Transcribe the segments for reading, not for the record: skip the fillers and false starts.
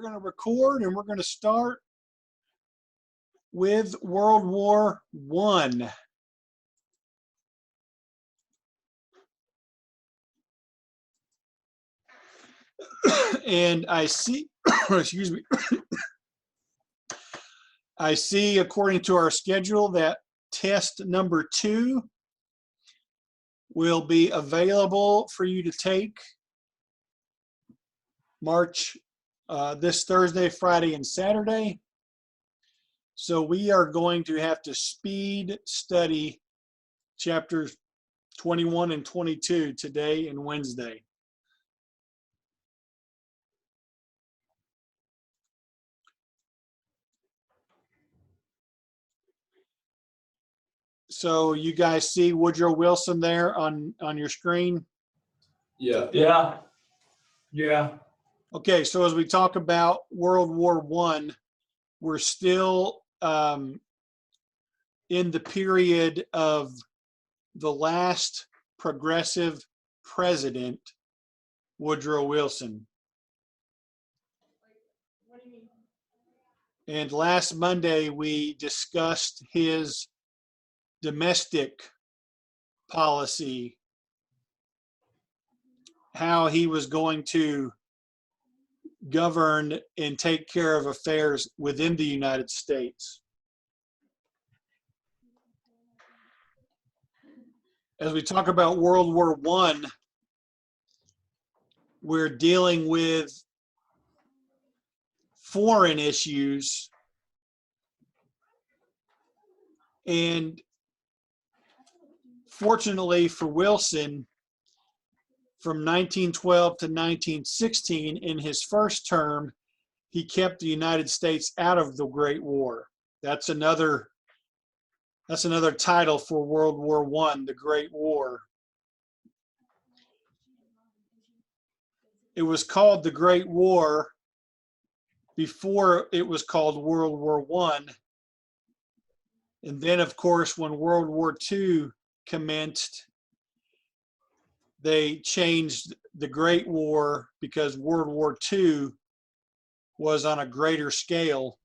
going to record, and we're going to start with World War I. And I see, excuse me, I see according to our schedule that test number 2 will be available for you to take this Thursday, Friday, and Saturday. So we are going to have to speed study chapters 21 and 22 today and Wednesday. So you guys see Woodrow Wilson there on your screen? Yeah. Yeah. Yeah. Okay, so as we talk about World War I, we're still in the period of the last progressive president, Woodrow Wilson. What do you mean? And last Monday, we discussed his domestic policy, how he was going to govern and take care of affairs within the United States. As we talk about World War I, we're dealing with foreign issues, and fortunately for Wilson, from 1912 to 1916, in his first term, he kept the United States out of the Great War. That's another title for World War I, the Great War. It was called the Great War before it was called World War I. And then, of course, when World War II commenced, they changed the Great War because World War II was on a greater scale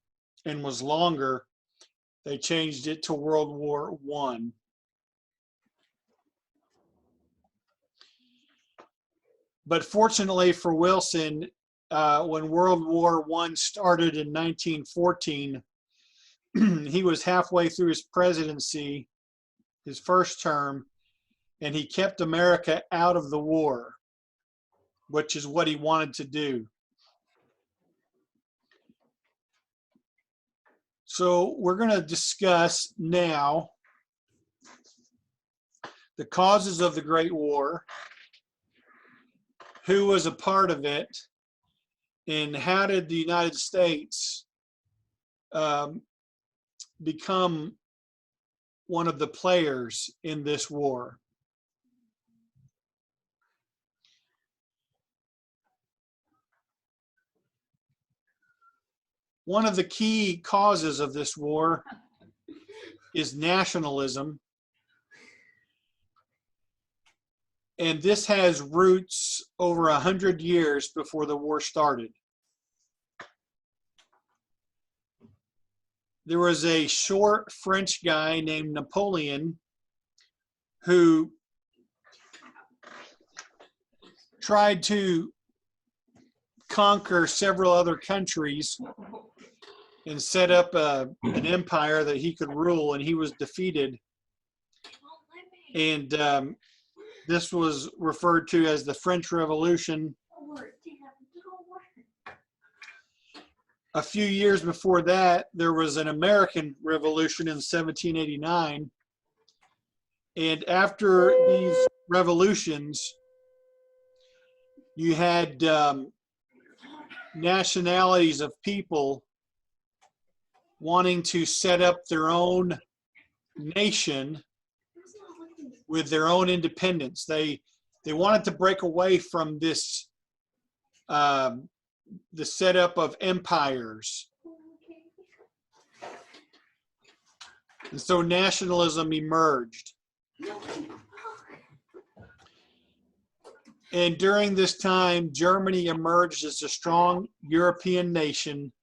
and was longer. They changed it to World War I. But fortunately for Wilson, when World War I started in 1914, he was halfway through his presidency, his first term, and he kept America out of the war, which is what he wanted to do. So we're going to discuss now the causes of the Great War, who was a part of it, and how did the United States become one of the players in this war. One of the key causes of this war is nationalism. And this has roots over 100 years before the war started. There was a short French guy named Napoleon who tried to conquer several other countries and set up an empire that he could rule, and he was defeated. And this was referred to as the French Revolution. A few years before that, there was an American Revolution in 1789. And after these revolutions, you had nationalities of people wanting to set up their own nation with their own independence. They wanted to break away from this the setup of empires. And so nationalism emerged. And during this time, Germany emerged as a strong European nation,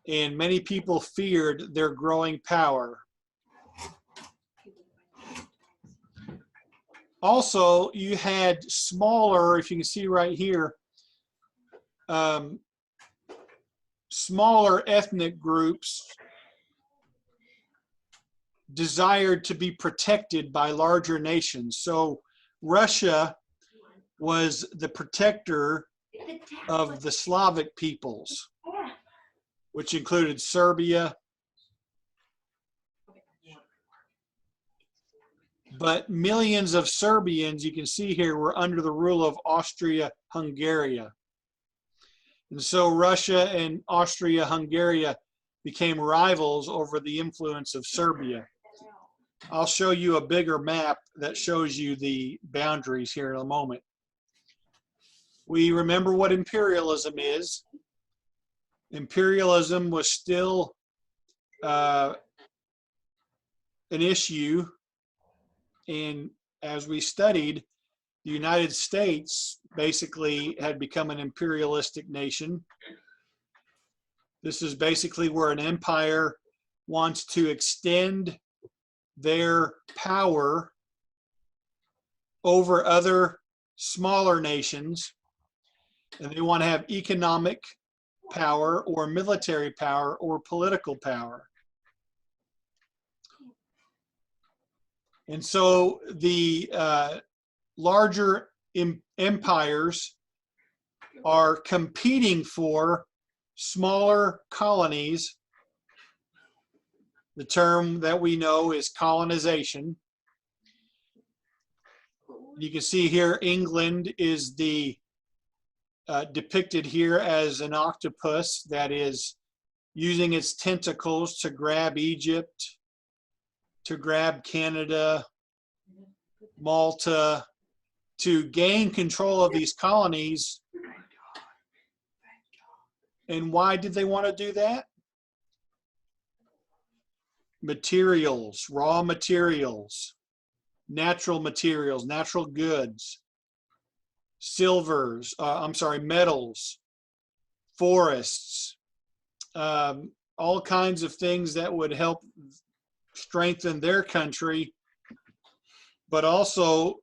and many people feared their growing power. Also, you had smaller, if you can see right here, smaller ethnic groups desired to be protected by larger nations. So Russia was the protector of the Slavic peoples, which included Serbia. But millions of Serbians, you can see here, were under the rule of Austria-Hungary. And so Russia and Austria-Hungary became rivals over the influence of Serbia. I'll show you a bigger map that shows you the boundaries here in a moment. We remember what imperialism is. Imperialism was still an issue, and as we studied, the United States basically had become an imperialistic nation. This is basically where an empire wants to extend their power over other smaller nations, and they want to have economic power or military power or political power. And so the larger empires are competing for smaller colonies. The term that we know is colonization. You can see here England is depicted here as an octopus that is using its tentacles to grab Egypt, to grab Canada, Malta, to gain control of these colonies. And why did they want to do that? Materials, raw materials, natural goods, metals, forests, all kinds of things that would help strengthen their country, but also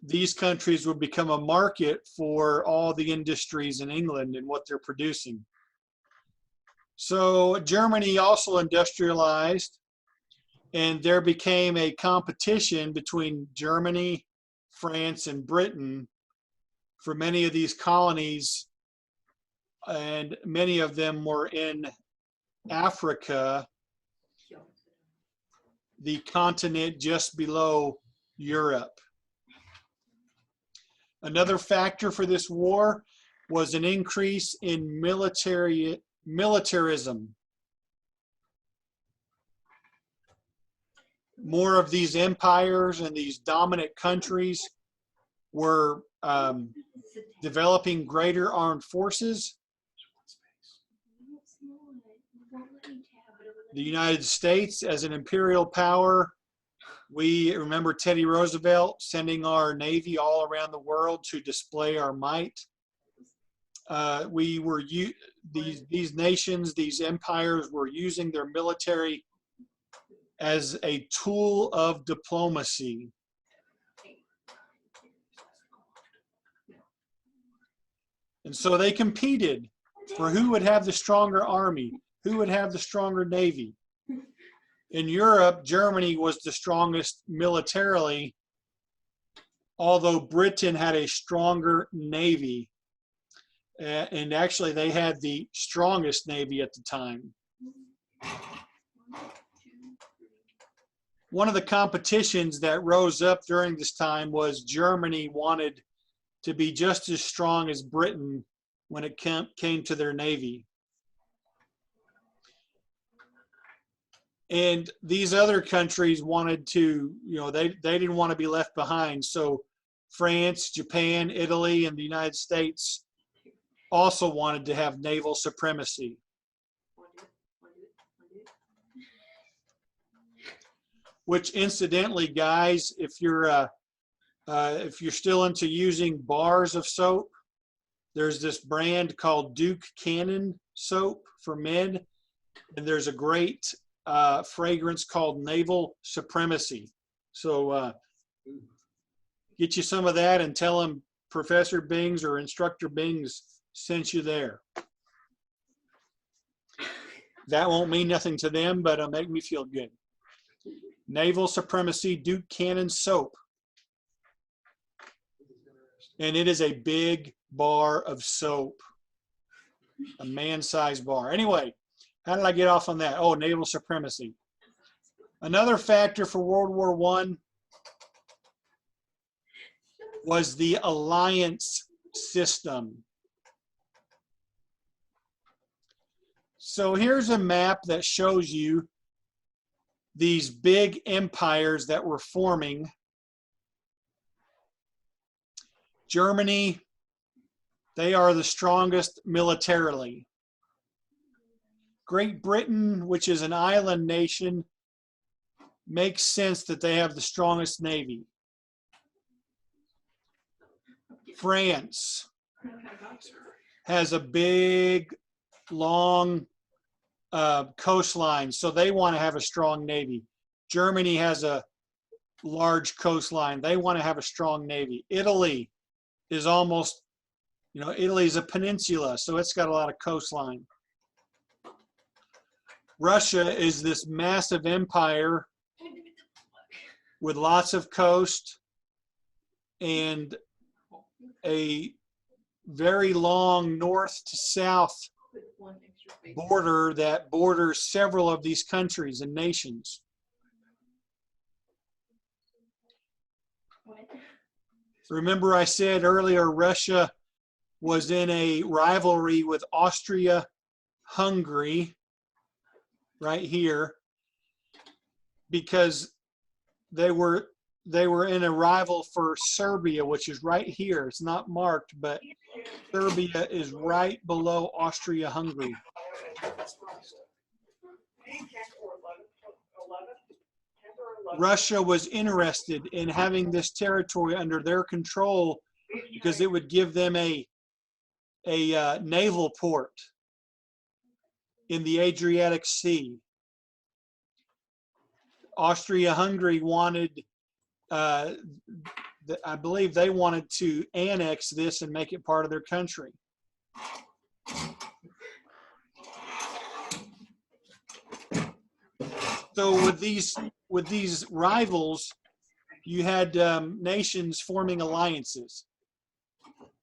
these countries would become a market for all the industries in England and what they're producing. So Germany also industrialized, and there became a competition between Germany, France, and Britain for many of these colonies, and many of them were in Africa, the continent just below Europe. Another factor for this war was an increase in militarism. More of these empires and these dominant countries were developing greater armed forces. The United States, as an imperial power, we remember Teddy Roosevelt sending our Navy all around the world to display our might. These nations, these empires were using their military as a tool of diplomacy. And so they competed for who would have the stronger army, who would have the stronger navy. In Europe, Germany was the strongest militarily, although Britain had a stronger navy. And actually, they had the strongest navy at the time. One of the competitions that rose up during this time was Germany wanted to be just as strong as Britain when it came to their navy. And these other countries wanted to, they didn't want to be left behind. So France, Japan, Italy, and the United States also wanted to have naval supremacy. Which incidentally, guys, if you're If you're still into using bars of soap, there's this brand called Duke Cannon soap for men, and there's a great fragrance called Naval Supremacy. So get you some of that and tell them Professor Bings or Instructor Bings sent you there. That won't mean nothing to them, but it'll make me feel good. Naval Supremacy Duke Cannon soap. And it is a big bar of soap, a man-sized bar. Anyway, how did I get off on that? Oh, naval supremacy. Another factor for World War I was the alliance system. So here's a map that shows you these big empires that were forming. Germany, they are the strongest militarily. Great Britain, which is an island nation, makes sense that they have the strongest navy. France has a big, long coastline, so they want to have a strong navy. Germany has a large coastline. They want to have a strong navy. Italy is almost, Italy is a peninsula, so it's got a lot of coastline. Russia is this massive empire with lots of coast and a very long north to south border that borders several of these countries and nations. Remember I said earlier Russia was in a rivalry with Austria-Hungary right here because they were in a rival for Serbia, which is right here. It's not marked, but Serbia is right below Austria-Hungary. Russia was interested in having this territory under their control because it would give them a naval port in the Adriatic Sea. Austria-Hungary wanted, I believe they wanted to annex this and make it part of their country. So with these rivals, you had nations forming alliances.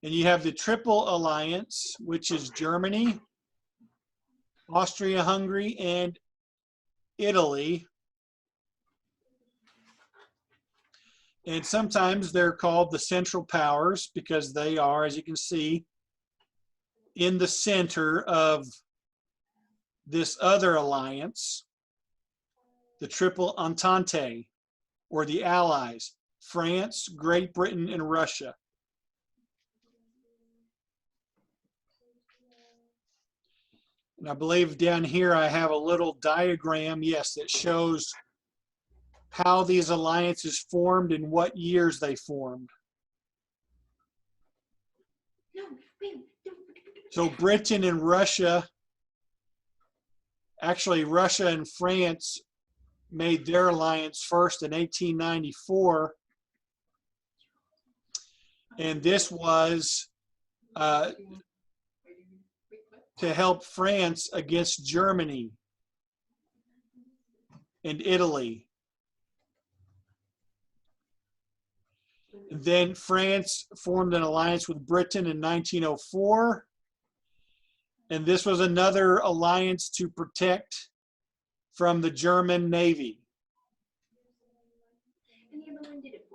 And you have the Triple Alliance, which is Germany, Austria-Hungary, and Italy. And sometimes they're called the Central Powers because they are, as you can see, in the center of this other alliance, the Triple Entente, or the Allies, France, Great Britain, and Russia. And I believe down here I have a little diagram, yes, that shows how these alliances formed and what years they formed. So Britain and Russia, actually Russia and France made their alliance first in 1894. And this was to help France against Germany and Italy. Then France formed an alliance with Britain in 1904. And this was another alliance to protect from the German Navy.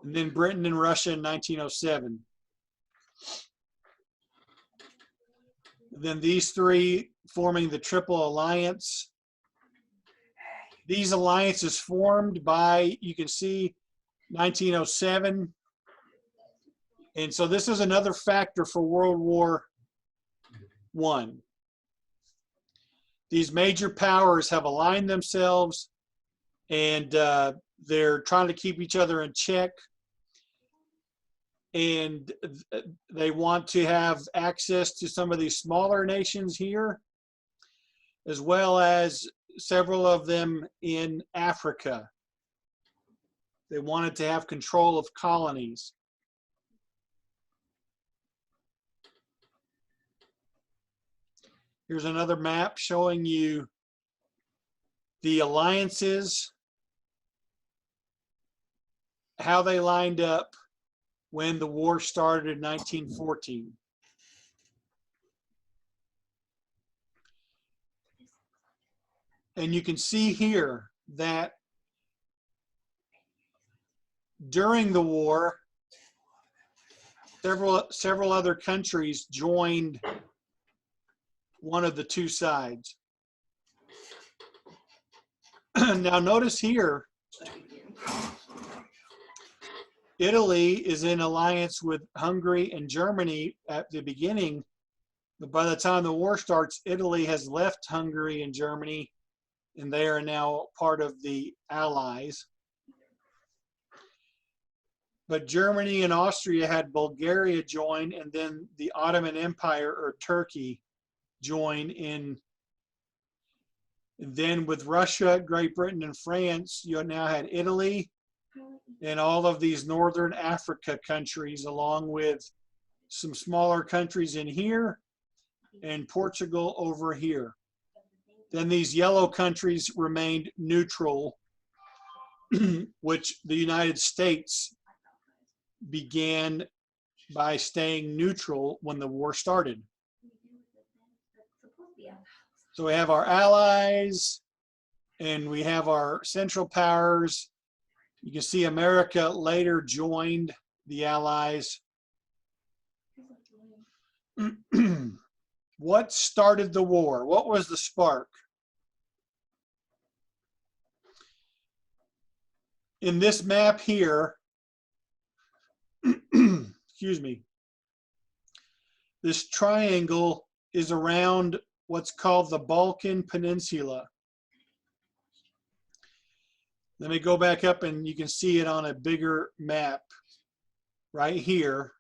And then Britain and Russia in 1907. Then these three forming the Triple Alliance. These alliances formed by, you can see, 1907. And so this is another factor for World War I. These major powers have aligned themselves and they're trying to keep each other in check. and they want to have access to some of these smaller nations here, as well as several of them in Africa. They wanted to have control of colonies. Here's another map showing you the alliances, how they lined up when the war started in 1914. And you can see here that during the war, several other countries joined one of the two sides. Now notice here, Italy is in alliance with Hungary and Germany at the beginning, but by the time the war starts, Italy has left Hungary and Germany, and they are now part of the Allies. But Germany and Austria had Bulgaria join, and then the Ottoman Empire, or Turkey, join in. And then with Russia, Great Britain, and France, you now had Italy and all of these Northern Africa countries, along with some smaller countries in here and Portugal over here. Then these yellow countries remained neutral, which the United States began by staying neutral when the war started. So we have our allies and we have our Central Powers. You can see America later joined the Allies. What started the war? What was the spark? In this map here, excuse me, this triangle is around what's called the Balkan Peninsula. Let me go back up and you can see it on a bigger map right here.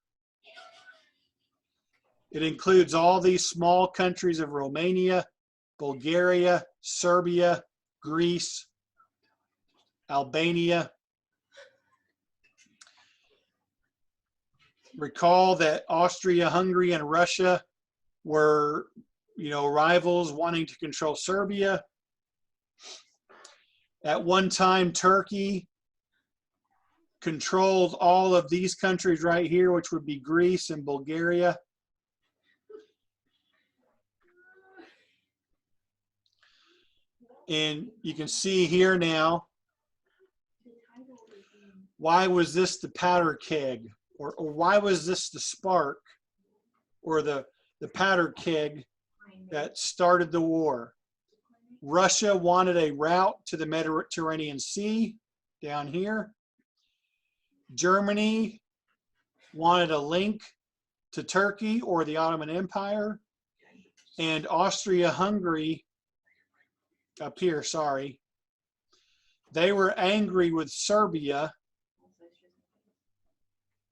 It includes all these small countries of Romania, Bulgaria, Serbia, Greece, Albania. Recall that Austria, Hungary, and Russia were, rivals wanting to control Serbia. At one time, Turkey controlled all of these countries right here, which would be Greece and Bulgaria. And you can see here now, why was this the powder keg? Or why was this the spark or the powder keg that started the war? Russia wanted a route to the Mediterranean Sea down here. Germany wanted a link to Turkey or the Ottoman Empire. And Austria-Hungary, up here, sorry, they were angry with Serbia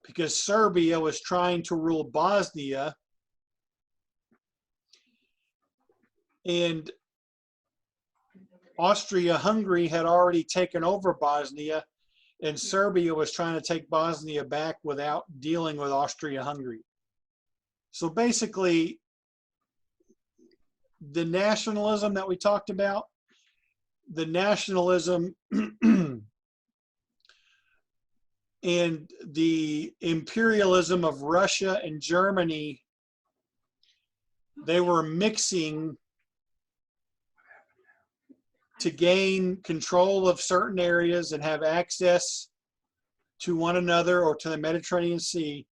because Serbia was trying to rule Bosnia, and Austria-Hungary had already taken over Bosnia, and Serbia was trying to take Bosnia back without dealing with Austria-Hungary. So basically, the nationalism that we talked about, the nationalism and the imperialism of Russia and Germany, they were mixing to gain control of certain areas and have access to one another or to the Mediterranean Sea.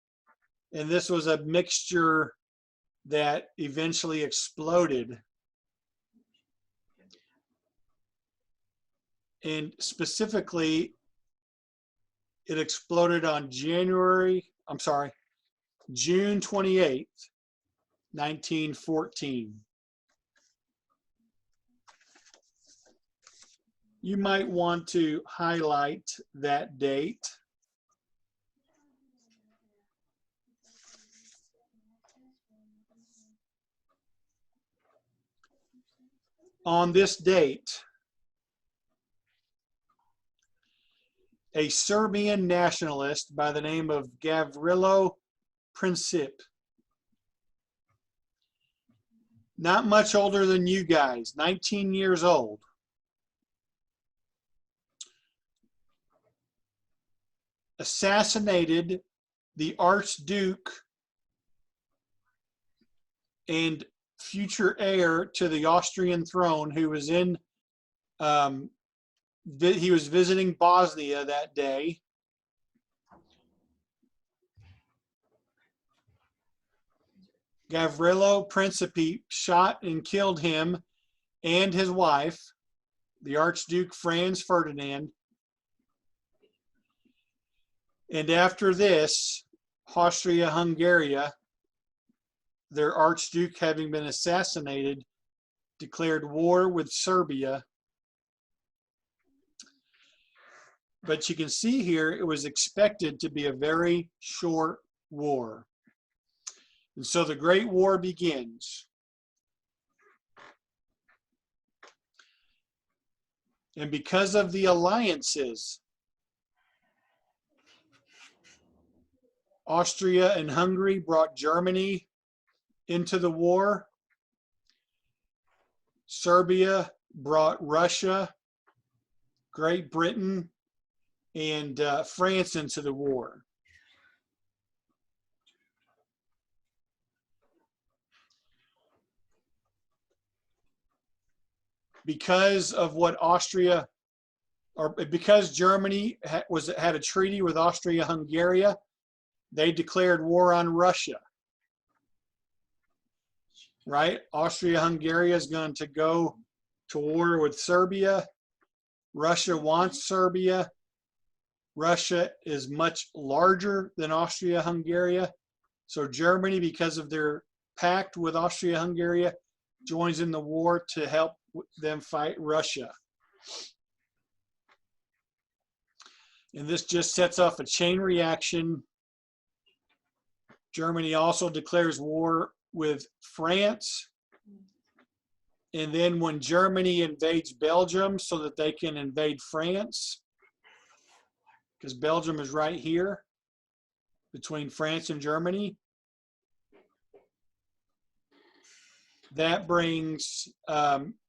And this was a mixture that eventually exploded. And specifically, it exploded on June 28th, 1914. You might want to highlight that date. On this date, a Serbian nationalist by the name of Gavrilo Princip, not much older than you guys, 19 years old, assassinated the Archduke and future heir to the Austrian throne, who was in, he was visiting Bosnia that day. Gavrilo Principi shot and killed him and his wife, the Archduke Franz Ferdinand. And after this, Austria-Hungary, their Archduke having been assassinated, declared war with Serbia. But you can see here, it was expected to be a very short war. And so the Great War begins. And because of the alliances, Austria and Hungary brought Germany into the war. Serbia brought Russia, Great Britain, and France into the war. Because of what Austria, or because Germany had a treaty with Austria-Hungary, they declared war on Russia. Right? Austria-Hungary is going to go to war with Serbia. Russia wants Serbia. Russia is much larger than Austria-Hungary. So Germany, because of their pact with Austria-Hungary, joins in the war to help them fight Russia. And this just sets off a chain reaction. Germany also declares war with France. And then when Germany invades Belgium so that they can invade France, because Belgium is right here between France and Germany, that brings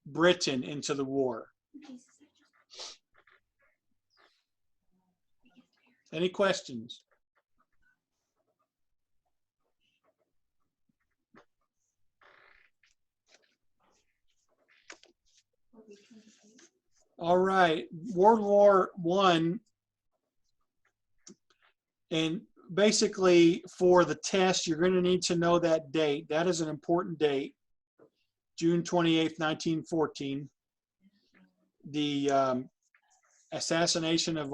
Britain into the war. Any questions? All right, World War I, and basically for the test, you're going to need to know that date. That is an important date, June 28th, 1914. The assassination of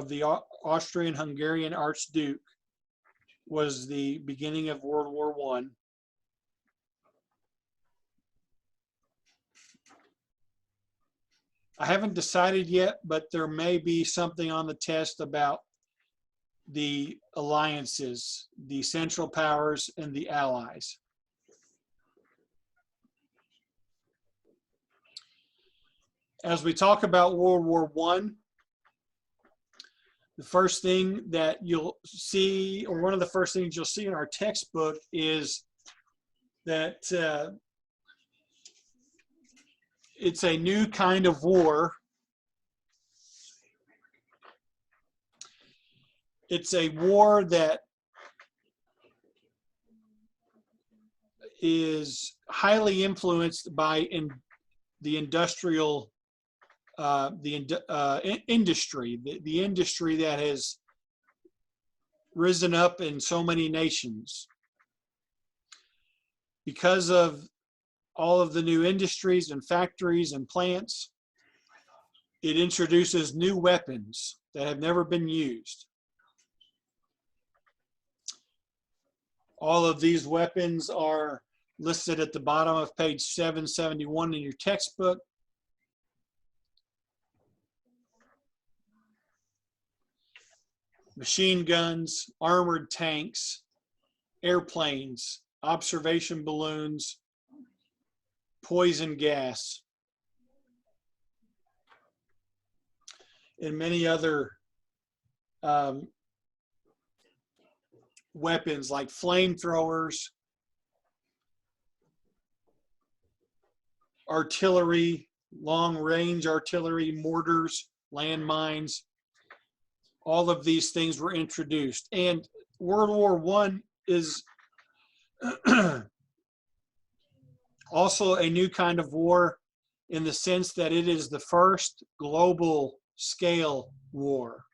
the Austrian-Hungarian Archduke was the beginning of World War I. I haven't decided yet, but there may be something on the test about the alliances, the Central Powers and the Allies. As we talk about World War I, the first thing that you'll see, or one of the first things you'll see in our textbook, is that it's a new kind of war. It's a war that is highly influenced by the industrial industry, the industry that has risen up in so many nations. Because of all of the new industries and factories and plants, it introduces new weapons that have never been used. All of these weapons are listed at the bottom of page 771 in your textbook. Machine guns, armored tanks, airplanes, observation balloons, poison gas, and many other weapons like flamethrowers, artillery, long-range artillery, mortars, landmines. All of these things were introduced. And World War I is also a new kind of war in the sense that it is the first global scale war.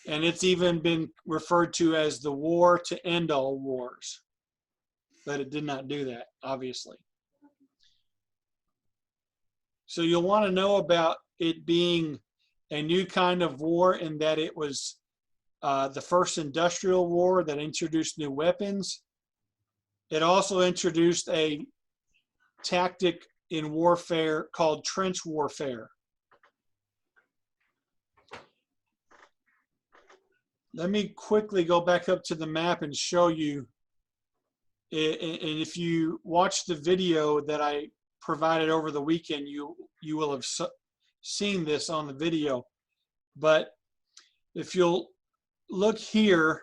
And it's even been referred to as the war to end all wars. But it did not do that, obviously. So you'll want to know about it being a new kind of war in that it was the first industrial war that introduced new weapons. It also introduced a tactic in warfare called trench warfare. Let me quickly go back up to the map and show you. And if you watch the video that I provided over the weekend, you will have seen this on the video. But if you'll look here,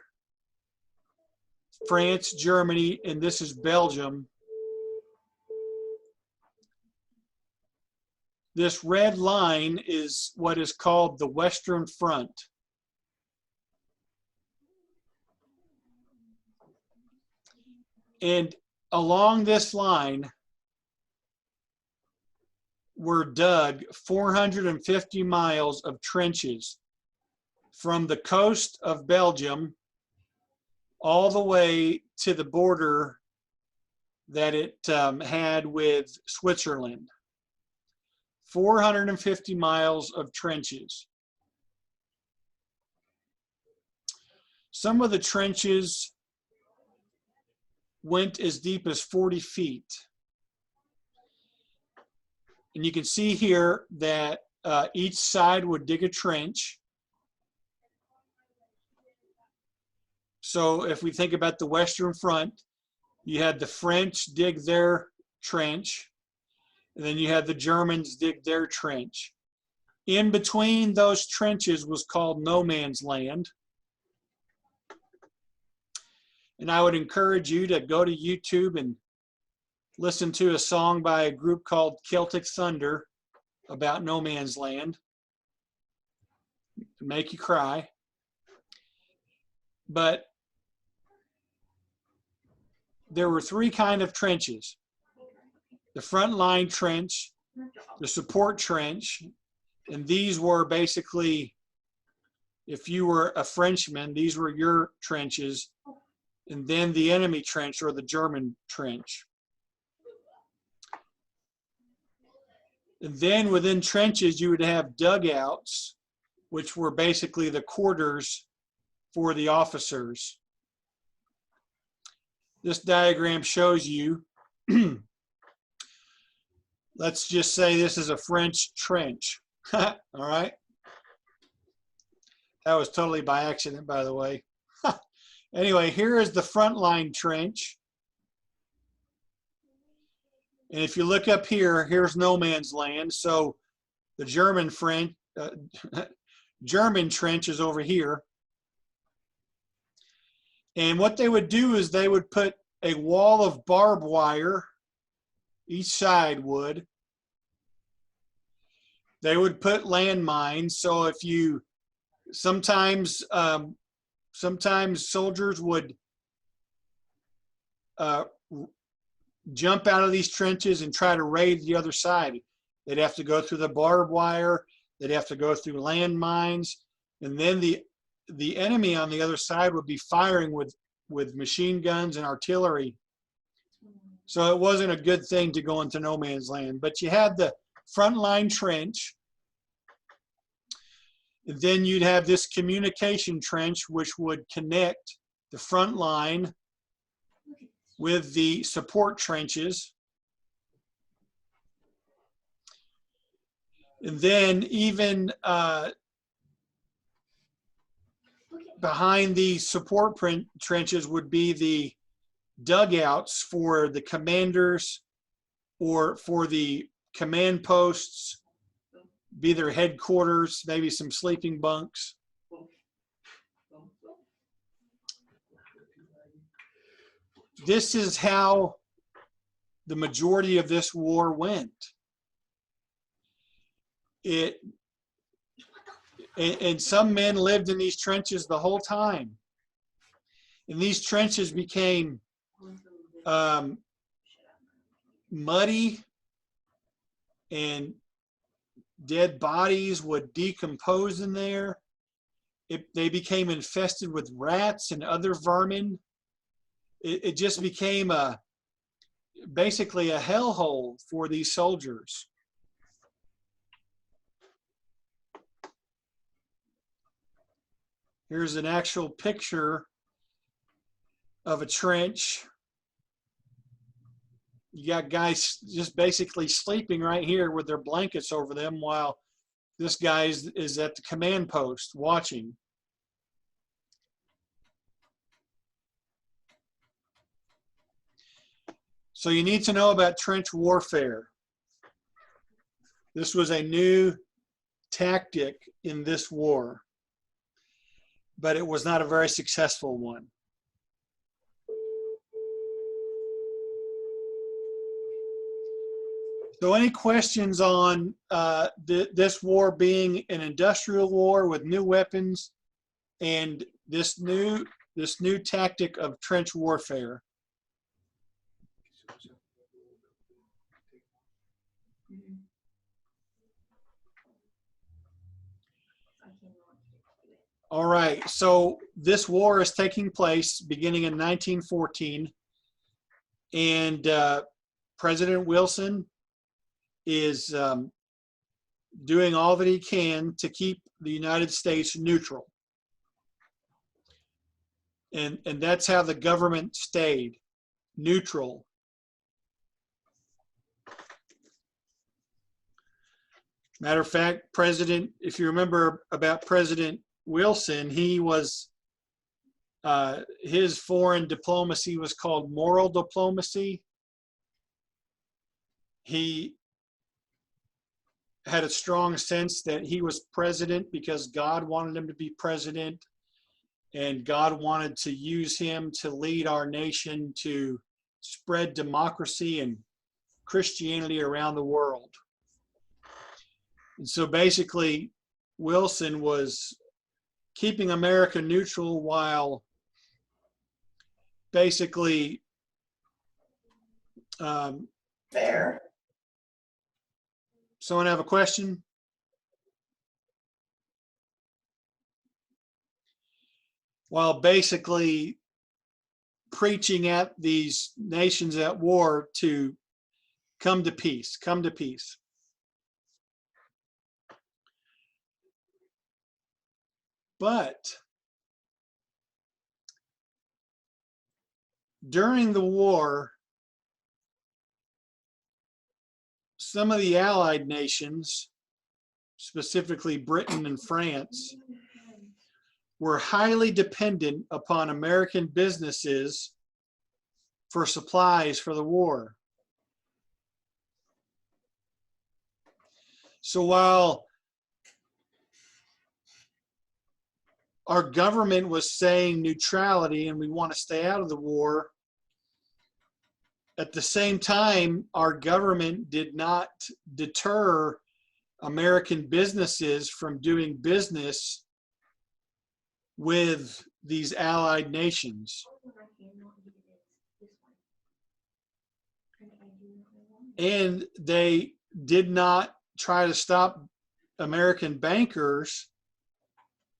France, Germany, and this is Belgium. This red line is what is called the Western Front. And along this line were dug 450 miles of trenches from the coast of Belgium all the way to the border that it had with Switzerland. 450 miles of trenches. Some of the trenches went as deep as 40 feet. And you can see here that each side would dig a trench. So if we think about the Western Front, you had the French dig their trench, and then you had the Germans dig their trench. In between those trenches was called no man's land. And I would encourage you to go to YouTube and listen to a song by a group called Celtic Thunder about no man's land. It'll make you cry. But there were three kinds of trenches. The front line trench, the support trench, and these were basically, if you were a Frenchman, these were your trenches, and then the enemy trench or the German trench. And then within trenches, you would have dugouts, which were basically the quarters for the officers. This diagram shows you, let's just say this is a French trench. All right. That was totally by accident, by the way. Anyway, here is the front line trench. And if you look up here, here's no man's land. So the German trench is over here. And what they would do is they would put a wall of barbed wire, each side would. They would put landmines. So if you, sometimes soldiers would jump out of these trenches and try to raid the other side. They'd have to go through the barbed wire. They'd have to go through landmines. And then the enemy on the other side would be firing with machine guns and artillery. So it wasn't a good thing to go into no man's land. But you had the front line trench. And then you'd have this communication trench, which would connect the front line with the support trenches. And then even behind the support trenches would be dugouts for the commanders or for the command posts, be their headquarters, maybe some sleeping bunks. This is how the majority of this war went. And some men lived in these trenches the whole time. And these trenches became muddy, and dead bodies would decompose in there. They became infested with rats and other vermin. It just became basically a hellhole for these soldiers. Here's an actual picture of a trench. You got guys just basically sleeping right here with their blankets over them while this guy is at the command post watching. So you need to know about trench warfare. This was a new tactic in this war, but it was not a very successful one. So any questions on this war being an industrial war with new weapons and this new tactic of trench warfare? All right, so this war is taking place beginning in 1914, and President Wilson is doing all that he can to keep the United States neutral. And that's how the government stayed neutral. Matter of fact, if you remember about President Wilson, he was, his foreign diplomacy was called moral diplomacy. He had a strong sense that he was president because God wanted him to be president, and God wanted to use him to lead our nation to spread democracy and Christianity around the world. And so basically, Wilson was keeping America neutral while basically Fair. Someone have a question? While basically preaching at these nations at war to come to peace, come to peace. But during the war, some of the Allied nations, specifically Britain and France, were highly dependent upon American businesses for supplies for the war. So while our government was saying neutrality and we want to stay out of the war, at the same time, our government did not deter American businesses from doing business with these allied nations. And they did not try to stop American bankers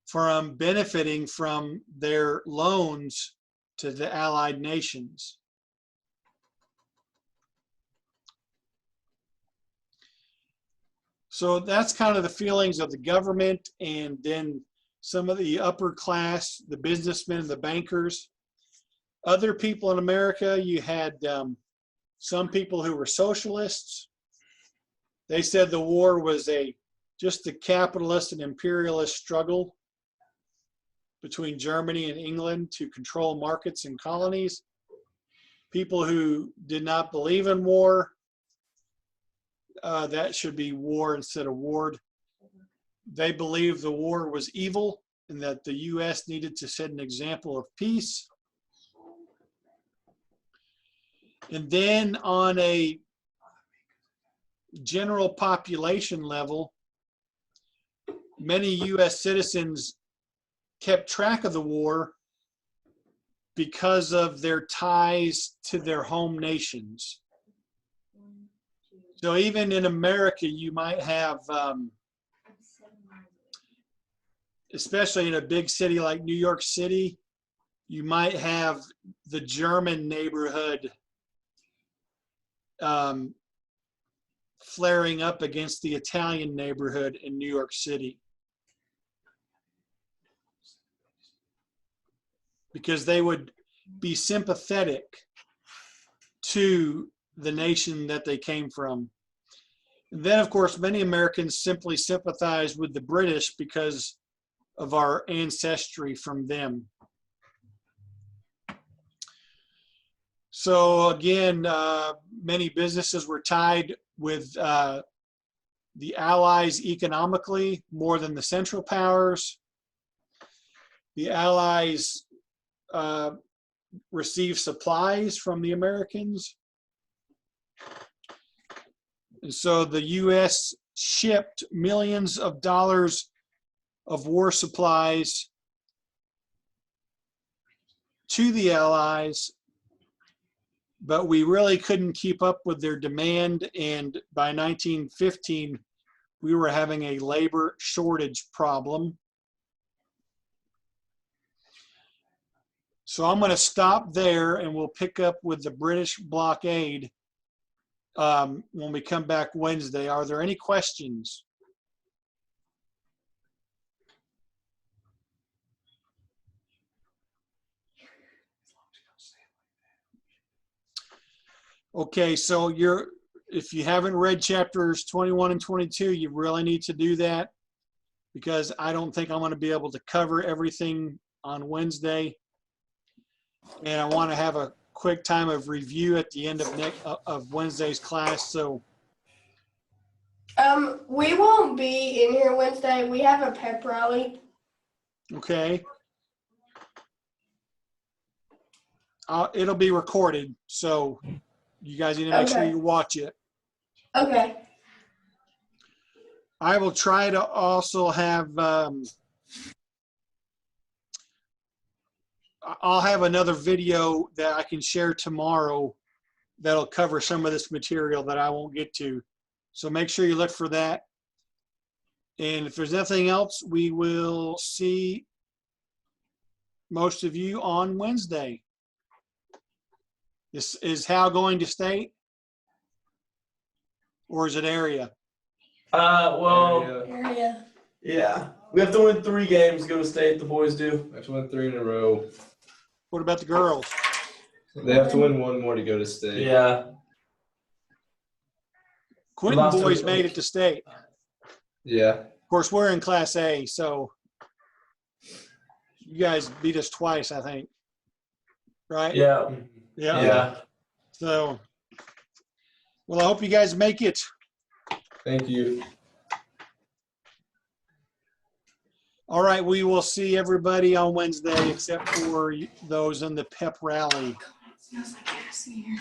from benefiting from their loans to the allied nations. So that's kind of the feelings of the government, and then some of the upper class, the businessmen and the bankers. Other people in America, you had some people who were socialists. They said the war was just a capitalist and imperialist struggle between Germany and England to control markets and colonies. people who did not believe in war, that should be war instead of ward. They believed the war was evil and that the U.S. needed to set an example of peace. And then on a general population level, many U.S. citizens kept track of the war because of their ties to their home nations. So even in America, you might have, especially in a big city like New York City, you might have the German neighborhood flaring up against the Italian neighborhood in New York City, because they would be sympathetic to the nation that they came from. And then, of course, many Americans simply sympathize with the British because of our ancestry from them. So again, many businesses were tied with the Allies economically more than the Central Powers. The Allies received supplies from the Americans. And so the U.S. shipped millions of dollars of war supplies to the Allies, but we really couldn't keep up with their demand. And by 1915, we were having a labor shortage problem. So I'm going to stop there and we'll pick up with the British blockade when we come back Wednesday. Are there any questions? Okay, so if you haven't read chapters 21 and 22, you really need to do that, because I don't think I'm going to be able to cover everything on Wednesday. And I want to have a quick time of review at the end of Wednesday's class. So we won't be in here Wednesday. We have a pep rally. okay. It'll be recorded, so you guys need to make sure you watch it. Okay. I will try to also have, I'll have another video that I can share tomorrow that'll cover some of this material that I won't get to. So make sure you look for that. And if there's nothing else, we will see most of you on Wednesday. Is Hal going to state? Or is it area? Well, Area. yeah. We have to win 3 games, go to state, the boys do. We have to win 3 in a row. What about the girls? They have to win 1 more to go to state. Yeah. Quinton lost boys to- made it to state. Yeah. Of course, we're in Class A, so you guys beat us twice, I think. Right? Yeah. Yeah. Yeah. So, well, I hope you guys make it. Thank you. All right, we will see everybody on Wednesday except for those in the pep rally. Smells like gas in here.